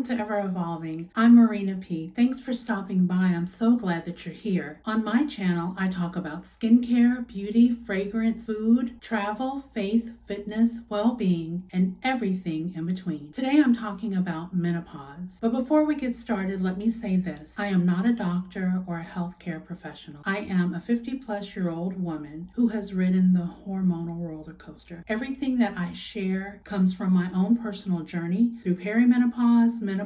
to Ever Evolving. I'm Marina P. Thanks for stopping by. I'm so glad that you're here. On my channel, I talk about skincare, beauty, fragrance, food, travel, faith, fitness, well-being, and everything in between. Today I'm talking about menopause. But before we get started, let me say this. I am not a doctor or a healthcare professional. I am a 50-plus-year-old woman who has ridden the hormonal roller coaster. Everything that I share comes from my own personal journey through perimenopause, menopause,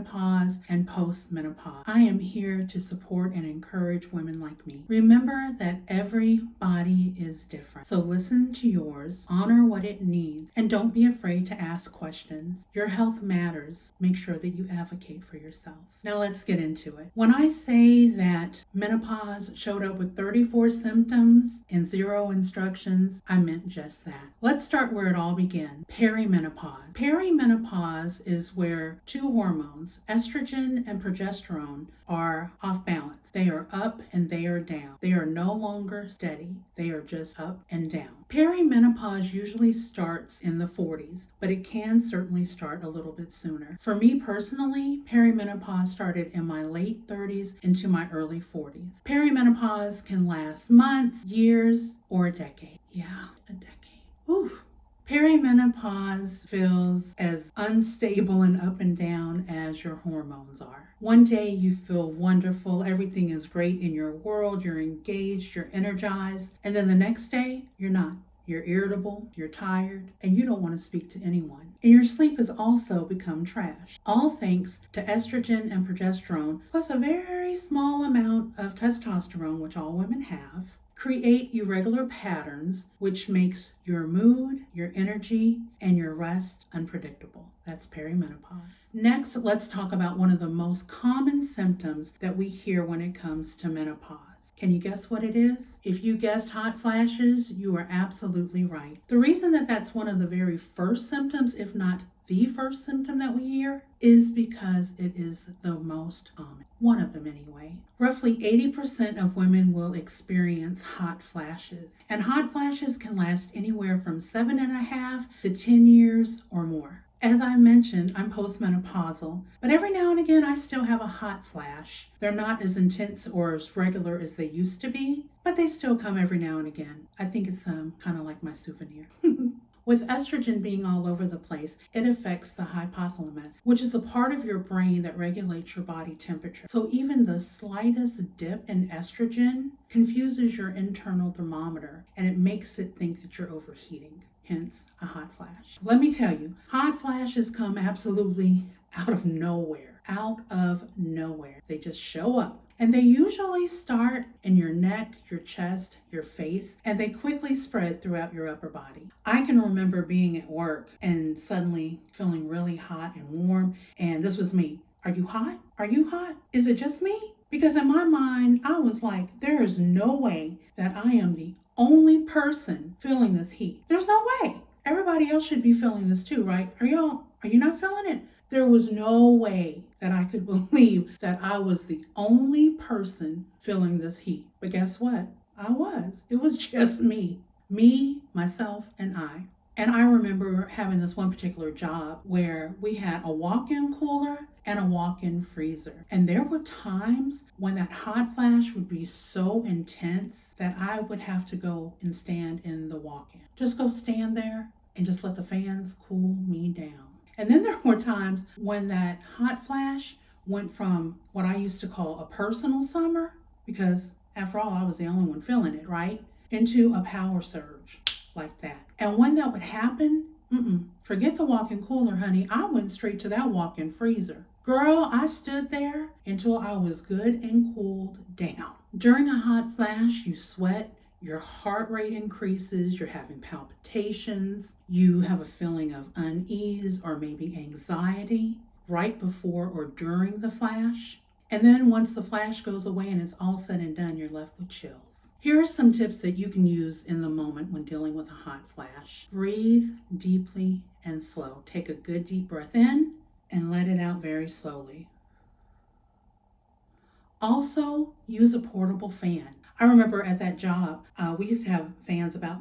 and postmenopause. I am here to support and encourage women like me. Remember that every body is different. So listen to yours, honor what it needs, and don't be afraid to ask questions. Your health matters. Make sure that you advocate for yourself. Now let's get into it. When I say that menopause showed up with 34 symptoms and 0 instructions, I meant just that. Let's start where it all began. Perimenopause. Perimenopause is where two hormones, estrogen and progesterone, are off balance. They are up and they are down. They are no longer steady. They are just up and down. Perimenopause usually starts in the 40s, but it can certainly start a little bit sooner. For me personally, perimenopause started in my late 30s into my early 40s. Perimenopause can last months, years, or a decade. Yeah, a decade. Oof. Perimenopause feels as unstable and up and down as your hormones are. One day you feel wonderful, everything is great in your world, you're engaged, you're energized, and then the next day you're not. You're irritable, you're tired, and you don't want to speak to anyone. And your sleep has also become trash. All thanks to estrogen and progesterone, plus a very small amount of testosterone, which all women have, create irregular patterns, which makes your mood, your energy, and your rest unpredictable. That's perimenopause. Next, let's talk about one of the most common symptoms that we hear when it comes to menopause. Can you guess what it is? If you guessed hot flashes, you are absolutely right. The reason that that's one of the very first symptoms, if not the first symptom that we hear, is because it is the most common. One of them anyway. Roughly 80% of women will experience hot flashes. And hot flashes can last anywhere from 7.5 to 10 years or more. As I mentioned, I'm postmenopausal, but every now and again I still have a hot flash. They're not as intense or as regular as they used to be, but they still come every now and again. I think it's kind of like my souvenir. With estrogen being all over the place, it affects the hypothalamus, which is the part of your brain that regulates your body temperature. So even the slightest dip in estrogen confuses your internal thermometer, and it makes it think that you're overheating. Hence a hot flash. Let me tell you, hot flashes come absolutely out of nowhere. Out of nowhere. They just show up. And they usually start in your neck, your chest, your face, and they quickly spread throughout your upper body. I can remember being at work and suddenly feeling really hot and warm, and this was me. Are you hot? Are you hot? Is it just me? Because in my mind, I was like, there is no way that I am the only person feeling this heat. There's no way. Everybody else should be feeling this too, right? Are you not feeling it? There was no way that I could believe that I was the only person feeling this heat. But guess what? I was. It was just me. Me, myself, and I. And I remember having this one particular job where we had a walk-in cooler and a walk-in freezer. And there were times when that hot flash would be so intense that I would have to go and stand in the walk-in. Just go stand there and just let the fans cool me down. And then there were times when that hot flash went from what I used to call a personal summer, because after all, I was the only one feeling it, right? Into a power surge like that. And when that would happen, forget the walk-in cooler, honey. I went straight to that walk-in freezer. Girl, I stood there until I was good and cooled down. During a hot flash, you sweat. Your heart rate increases, you're having palpitations, you have a feeling of unease or maybe anxiety right before or during the flash. And then once the flash goes away and it's all said and done, you're left with chills. Here are some tips that you can use in the moment when dealing with a hot flash. Breathe deeply and slow. Take a good deep breath in and let it out very slowly. Also, use a portable fan. I remember at that job, we used to have fans about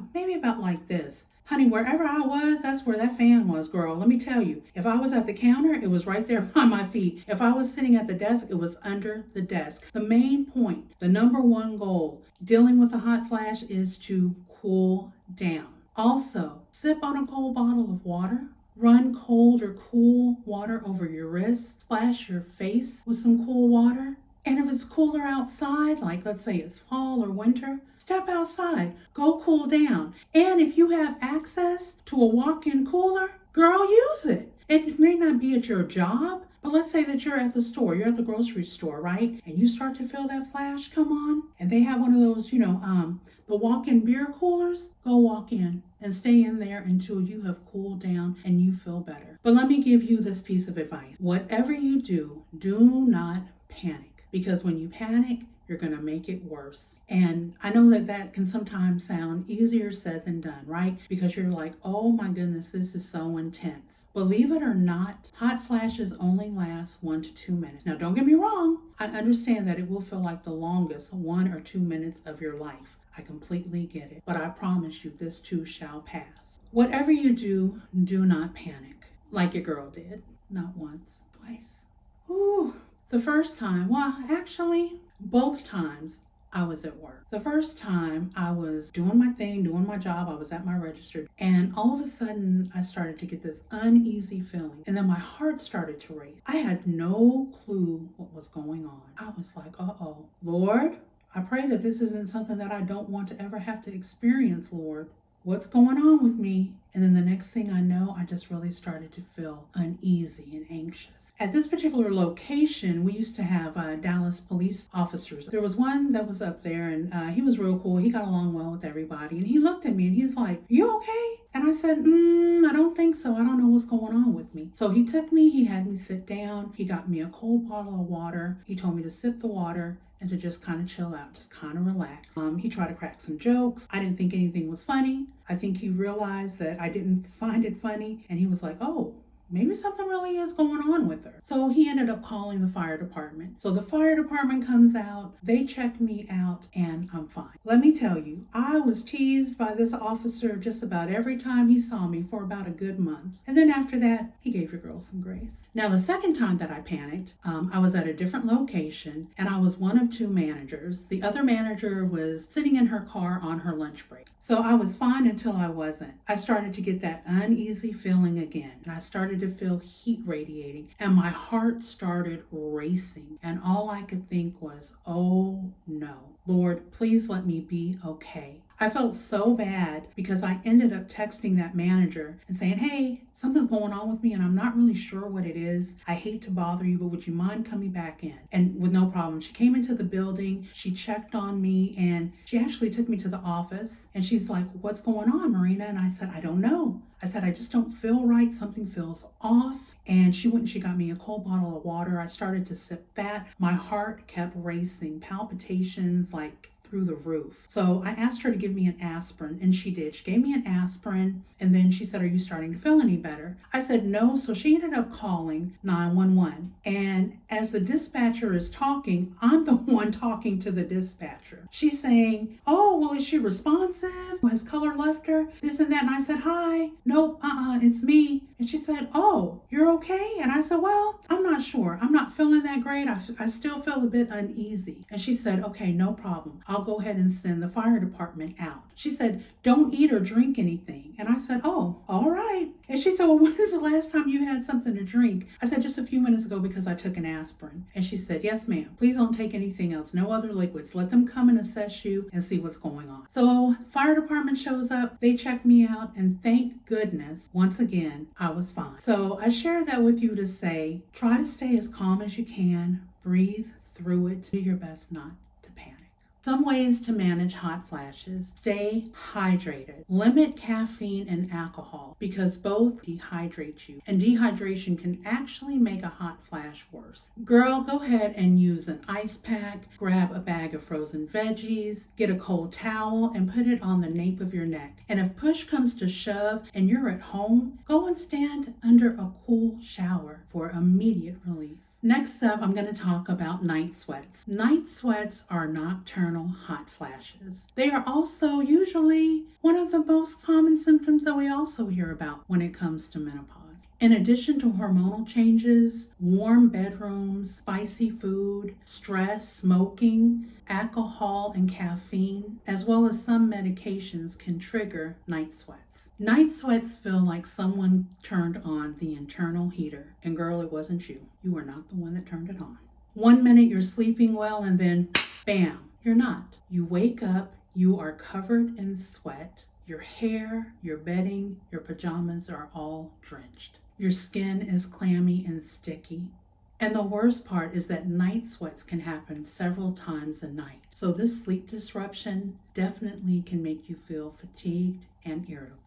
like this, Honey, wherever I was, that's where that fan was, girl. Let me tell you. If I was at the counter, it was right there by my feet. If I was sitting at the desk, it was under the desk. The main point, the number one goal, dealing with a hot flash is to cool down. Also, sip on a cold bottle of water. Run cold or cool water over your wrist. Splash your face with some cool water. And if it's cooler outside, like let's say it's fall or winter, step outside. Go cool down. And if you have access to a walk-in cooler, girl, use it. It may not be at your job, but let's say that you're at the store, you're at the grocery store, right? And you start to feel that flash come on, and they have one of those, the walk-in beer coolers. Go walk in and stay in there until you have cooled down and you feel better. But let me give you this piece of advice. Whatever you do, do not panic. Because when you panic, you're going to make it worse. And I know that that can sometimes sound easier said than done, right? Because you're like, oh my goodness, this is so intense. Believe it or not, hot flashes only last 1 to 2 minutes. Now, don't get me wrong. I understand that it will feel like the longest 1 or 2 minutes of your life. I completely get it. But I promise you, this too shall pass. Whatever you do, do not panic. Like your girl did. Not once, twice. Ooh. The first time, well, actually, both times I was at work. The first time I was doing my thing, doing my job, I was at my register, and all of a sudden I started to get this uneasy feeling, and then my heart started to race. I had no clue what was going on. I was like, uh-oh, Lord, I pray that this isn't something that I don't want to ever have to experience, Lord. What's going on with me? And then the next thing I know, I just really started to feel uneasy and anxious. At this particular location, we used to have Dallas police officers. There was one that was up there, and he was real cool. He got along well with everybody. And he looked at me, and he's like, you okay? And I said, I don't think so. I don't know what's going on with me. So he took me. He had me sit down. He got me a cold bottle of water. He told me to sip the water and to just kind of chill out, just kind of relax. He tried to crack some jokes. I didn't think anything was funny. I think he realized that I didn't find it funny, and he was like, oh, maybe something really is going on with her. So he ended up calling the fire department. So the fire department comes out, they check me out, and I'm fine. Let me tell you, I was teased by this officer just about every time he saw me for about a good month. And then after that, he gave your girl some grace. Now, the second time that I panicked, I was at a different location, and I was one of two managers. The other manager was sitting in her car on her lunch break. So I was fine until I wasn't. I started to get that uneasy feeling again, and I started to feel heat radiating, and my heart started racing, and all I could think was, oh no, Lord, please let me be okay. I felt so bad because I ended up texting that manager and saying, hey, something's going on with me and I'm not really sure what it is. I hate to bother you, but would you mind coming back in? And with no problem. She came into the building, she checked on me, and she actually took me to the office, and she's like, what's going on, Marina? And I said, I don't know. I said, I just don't feel right. Something feels off. And she went and she got me a cold bottle of water. I started to sip that. My heart kept racing, palpitations like through the roof. So I asked her to give me an aspirin, and she did. She gave me an aspirin, and then she said, are you starting to feel any better? I said, no. So she ended up calling 911. And as the dispatcher is talking, I'm the one talking to the dispatcher. She's saying, oh, well, is she responsive? Has color left her? This and that. And I said, hi. Nope, it's me. And she said, oh, you're okay? And I said, well, I'm not sure. I'm not feeling that great. I still feel a bit uneasy. And she said, okay, no problem. I'll go ahead and send the fire department out. She said, don't eat or drink anything. And I said, oh, all right. And she said, well, when's the last time you had something to drink? I said, just a few minutes ago because I took an aspirin. And she said, yes, ma'am. Please don't take anything else. No other liquids. Let them come and assess you and see what's going on. So fire department shows up. They check me out. And thank goodness, once again, I was fine. So I share that with you to say, try to stay as calm as you can. Breathe through it. Do your best not to panic. Some ways to manage hot flashes. Stay hydrated. Limit caffeine and alcohol because both dehydrate you, and dehydration can actually make a hot flash worse. Girl, go ahead and use an ice pack, grab a bag of frozen veggies, get a cold towel and put it on the nape of your neck. And if push comes to shove and you're at home, go and stand under a cool shower for immediate relief. Next up, I'm going to talk about night sweats. Night sweats are nocturnal hot flashes. They are also usually one of the most common symptoms that we also hear about when it comes to menopause. In addition to hormonal changes, warm bedrooms, spicy food, stress, smoking, alcohol, and caffeine, as well as some medications can trigger night sweats. Night sweats feel like someone turned on the internal heater. And girl, it wasn't you. You were not the one that turned it on. 1 minute you're sleeping well and then bam, you're not. You wake up, you are covered in sweat. Your hair, your bedding, your pajamas are all drenched. Your skin is clammy and sticky. And the worst part is that night sweats can happen several times a night. So this sleep disruption definitely can make you feel fatigued and irritable.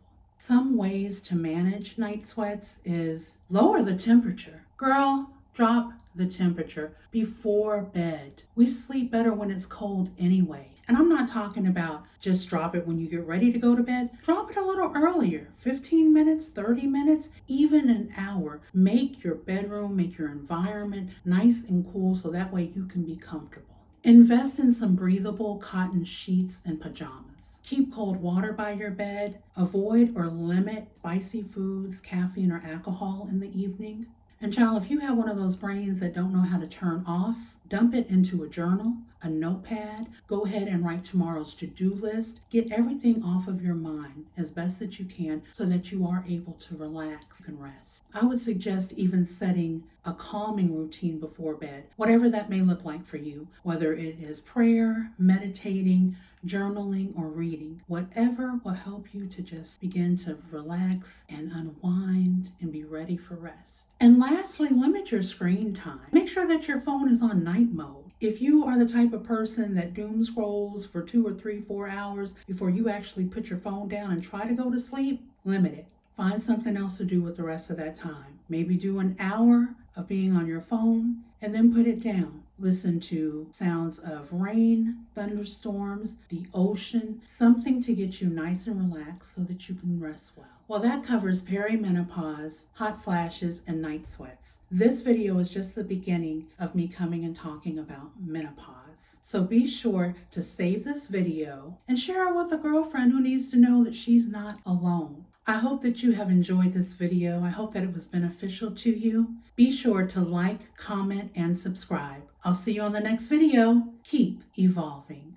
Some ways to manage night sweats is lower the temperature. Girl, drop the temperature before bed. We sleep better when it's cold anyway. And I'm not talking about just drop it when you get ready to go to bed. Drop it a little earlier, 15 minutes, 30 minutes, even an hour. Make your bedroom, make your environment nice and cool so that way you can be comfortable. Invest in some breathable cotton sheets and pajamas. Keep cold water by your bed. Avoid or limit spicy foods, caffeine, or alcohol in the evening. And child, if you have one of those brains that don't know how to turn off, dump it into a journal, a notepad. Go ahead and write tomorrow's to-do list. Get everything off of your mind as best that you can so that you are able to relax and rest. I would suggest even setting a calming routine before bed, whatever that may look like for you, whether it is prayer, meditating, journaling, or reading. Whatever will help you to just begin to relax and unwind and be ready for rest. And lastly, limit your screen time. Make sure that your phone is on night mode. If you are the type of person that doom scrolls for 2 or 3, 4 hours before you actually put your phone down and try to go to sleep, limit it. Find something else to do with the rest of that time. Maybe do an hour of being on your phone and then put it down. Listen to sounds of rain, thunderstorms, the ocean, something to get you nice and relaxed so that you can rest well. Well, that covers perimenopause, hot flashes, and night sweats. This video is just the beginning of me coming and talking about menopause. So be sure to save this video and share it with a girlfriend who needs to know that she's not alone. I hope that you have enjoyed this video. I hope that it was beneficial to you. Be sure to like, comment, and subscribe. I'll see you on the next video. Keep evolving.